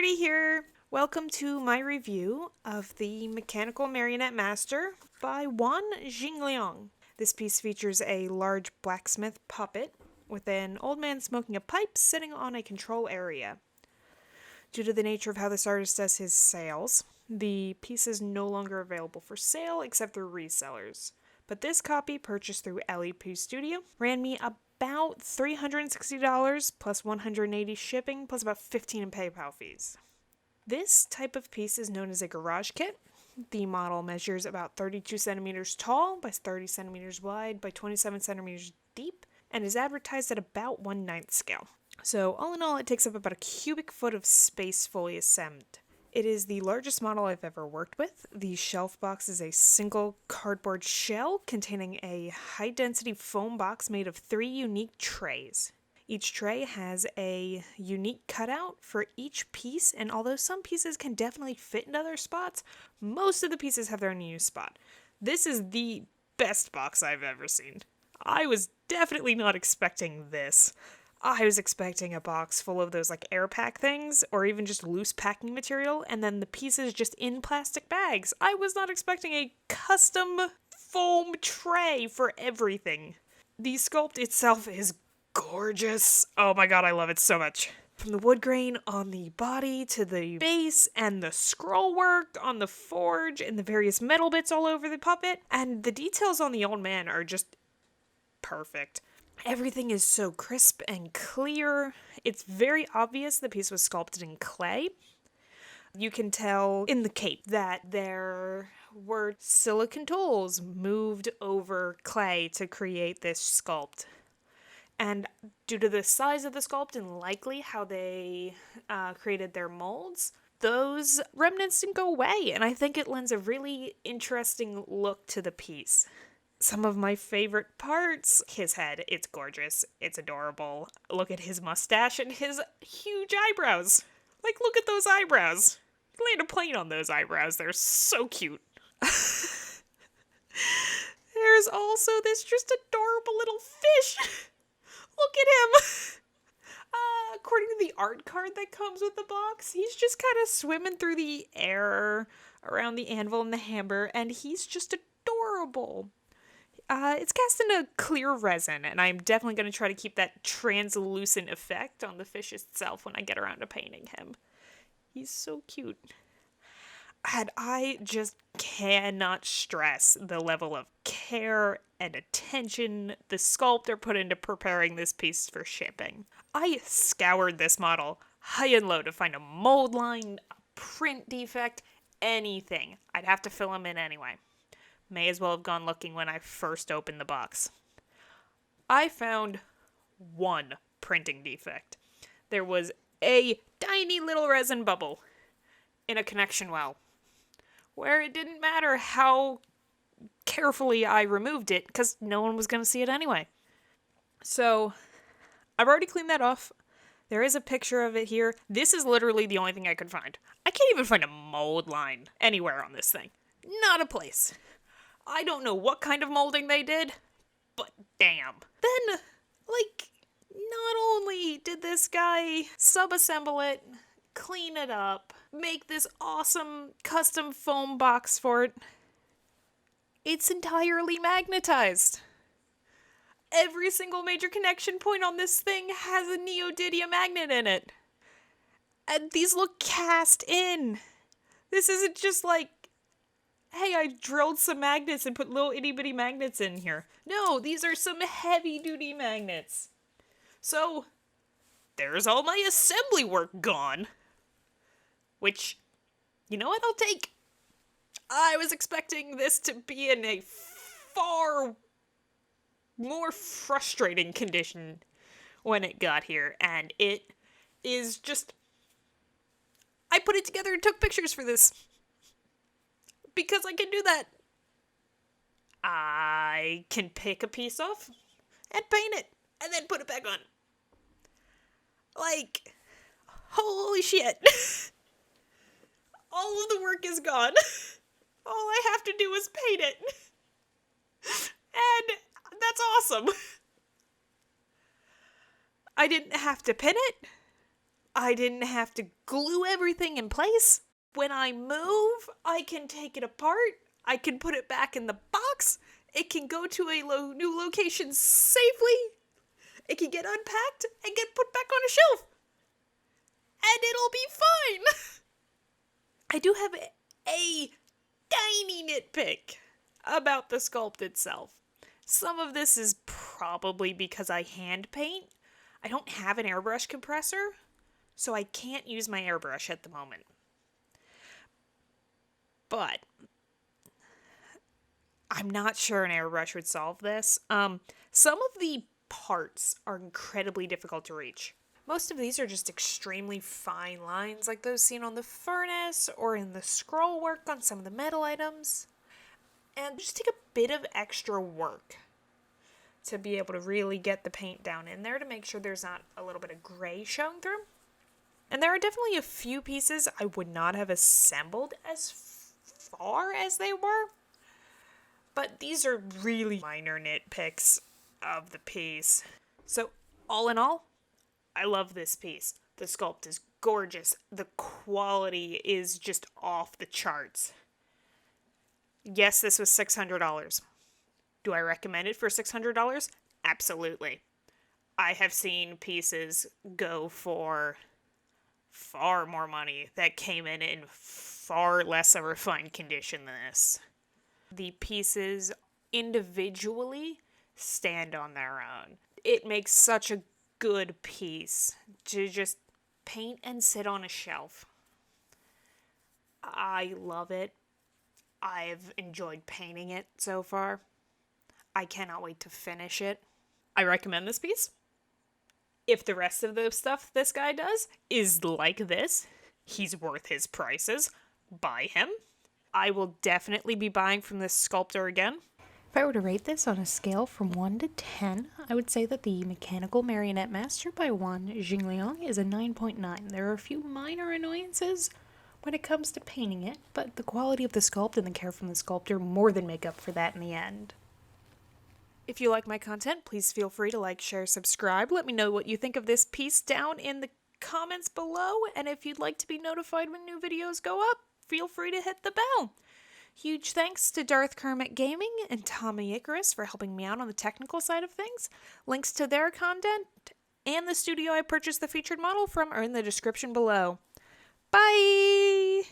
Marty here. Welcome to my review of the Mechanical Marionette Master by Yuan Xingliang. This piece features a large blacksmith puppet with an old man smoking a pipe sitting on a control area. Due to the nature of how this artist does his sales, the piece is no longer available for sale except through resellers. But this copy, purchased through LEP Studio, ran me about $360 plus $180 shipping plus about $15 in PayPal fees. This type of piece is known as a garage kit. The model measures about 32 centimeters tall by 30 centimeters wide by 27 centimeters deep and is advertised at about 1/9 scale. So all in all, it takes up about a cubic foot of space fully assembled. It is the largest model I've ever worked with. The shelf box is a single cardboard shell containing a high-density foam box made of 3 unique trays. Each tray has a unique cutout for each piece, and although some pieces can definitely fit in other spots, most of the pieces have their own unique spot. This is the best box I've ever seen. I was definitely not expecting this. I was expecting a box full of those air pack things, or even just loose packing material, and then the pieces just in plastic bags. I was not expecting a custom foam tray for everything. The sculpt itself is gorgeous. Oh my god, I love it so much. From the wood grain on the body to the base and the scroll work on the forge and the various metal bits all over the puppet, and the details on the old man are just perfect. Everything is so crisp and clear. It's very obvious the piece was sculpted in clay. You can tell in the cape that there were silicone tools moved over clay to create this sculpt. And due to the size of the sculpt and likely how they created their molds, those remnants didn't go away. And I think it lends a really interesting look to the piece. Some of my favorite parts, his head, it's gorgeous, it's adorable. Look at his mustache and his huge eyebrows. Look at those eyebrows. You land a plane on those eyebrows, they're so cute. There's also this just adorable little fish. Look at him. According to the art card that comes with the box, he's just kind of swimming through the air around the anvil and the hammer, and he's just adorable. It's cast in a clear resin, and I'm definitely going to try to keep that translucent effect on the fish itself when I get around to painting him. He's so cute. And I just cannot stress the level of care and attention the sculptor put into preparing this piece for shipping. I scoured this model high and low to find a mold line, a print defect, anything. I'd have to fill them in anyway. May as well have gone looking when I first opened the box. I found one printing defect. There was a tiny little resin bubble in a connection well, where it didn't matter how carefully I removed it, because no one was going to see it anyway. So, I've already cleaned that off. There is a picture of it here. This is literally the only thing I could find. I can't even find a mold line anywhere on this thing. Not a place. I don't know what kind of molding they did, but damn. Then, not only did this guy sub-assemble it, clean it up, make this awesome custom foam box for it, it's entirely magnetized. Every single major connection point on this thing has a neodymium magnet in it. And these look cast in. This isn't just hey, I drilled some magnets and put little itty-bitty magnets in here. No, these are some heavy-duty magnets. So, there's all my assembly work gone. Which, you know what, I'll take. I was expecting this to be in a far more frustrating condition when it got here. And it is just... I put it together and took pictures for this. Because I can do that. I can pick a piece off and paint it and then put it back on. Holy shit. All of the work is gone. All I have to do is paint it. And that's awesome. I didn't have to pin it. I didn't have to glue everything in place. When I move, I can take it apart. I can put it back in the box. It can go to a new location safely. It can get unpacked and get put back on a shelf. And it'll be fine. I do have a tiny nitpick about the sculpt itself. Some of this is probably because I hand paint. I don't have an airbrush compressor, so I can't use my airbrush at the moment. But I'm not sure an airbrush would solve this. Some of the parts are incredibly difficult to reach. Most of these are just extremely fine lines like those seen on the furnace or in the scroll work on some of the metal items. And just take a bit of extra work to be able to really get the paint down in there to make sure there's not a little bit of gray showing through. And there are definitely a few pieces I would not have assembled as far as they were. But these are really minor nitpicks of the piece. So all in all, I love this piece. The sculpt is gorgeous. The quality is just off the charts. Yes, this was $600. Do I recommend it for $600? Absolutely. I have seen pieces go for far more money that came in far less of a refined condition than this. The pieces individually stand on their own. It makes such a good piece to just paint and sit on a shelf. I love it. I've enjoyed painting it so far. I cannot wait to finish it. I recommend this piece. If the rest of the stuff this guy does is like this, he's worth his prices. Buy him. I will definitely be buying from this sculptor again. If I were to rate this on a scale from 1 to 10, I would say that the Mechanical Marionette Master by Yuan Xingliang is a 9.9. There are a few minor annoyances when it comes to painting it, but the quality of the sculpt and the care from the sculptor more than make up for that in the end. If you like my content, please feel free to like, share, subscribe. Let me know what you think of this piece down in the comments below, and if you'd like to be notified when new videos go up, feel free to hit the bell. Huge thanks to Darth Kermit Gaming and Tommy Icarus for helping me out on the technical side of things. Links to their content and the studio I purchased the featured model from are in the description below. Bye!